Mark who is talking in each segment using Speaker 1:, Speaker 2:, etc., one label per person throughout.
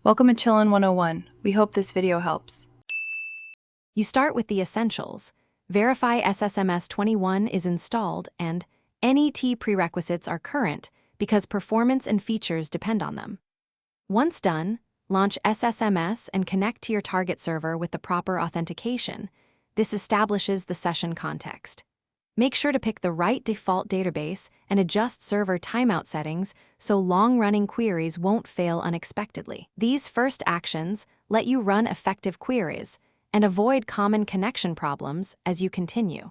Speaker 1: Welcome to Chillin' 101. We hope this video helps.
Speaker 2: You start with the essentials. Verify Ssms 21 is installed and NET prerequisites are current because performance and features depend on them. Once done, launch Ssms and connect to your target server with the proper authentication. This establishes the session context. Make sure to pick the right default database and adjust server timeout settings so long-running queries won't fail unexpectedly. These first actions let you run effective queries and avoid common connection problems as you continue.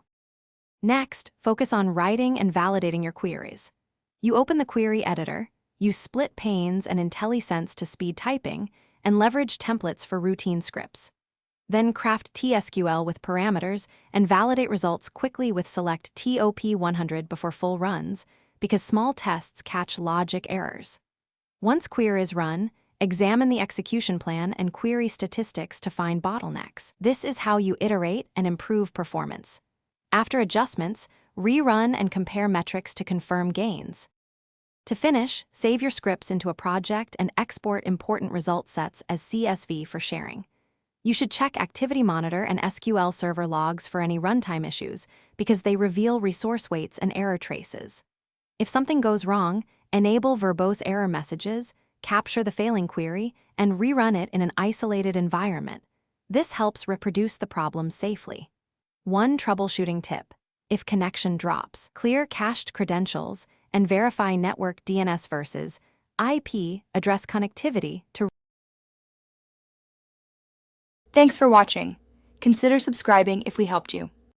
Speaker 2: Next, focus on writing and validating your queries. You open the query editor, use split panes and IntelliSense to speed typing, and leverage templates for routine scripts. Then craft TSQL with parameters and validate results quickly with select TOP100 before full runs, because small tests catch logic errors. Once query is run, examine the execution plan and query statistics to find bottlenecks. This is how you iterate and improve performance. After adjustments, rerun and compare metrics to confirm gains. To finish, save your scripts into a project and export important result sets as CSV for sharing. You should check Activity Monitor and SQL Server logs for any runtime issues because they reveal resource waits and error traces. If something goes wrong, enable verbose error messages, capture the failing query, and rerun it in an isolated environment. This helps reproduce the problem safely. One troubleshooting tip: if connection drops, clear cached credentials and verify network DNS versus IP address connectivity to.
Speaker 3: Thanks for watching. Consider subscribing if we helped you.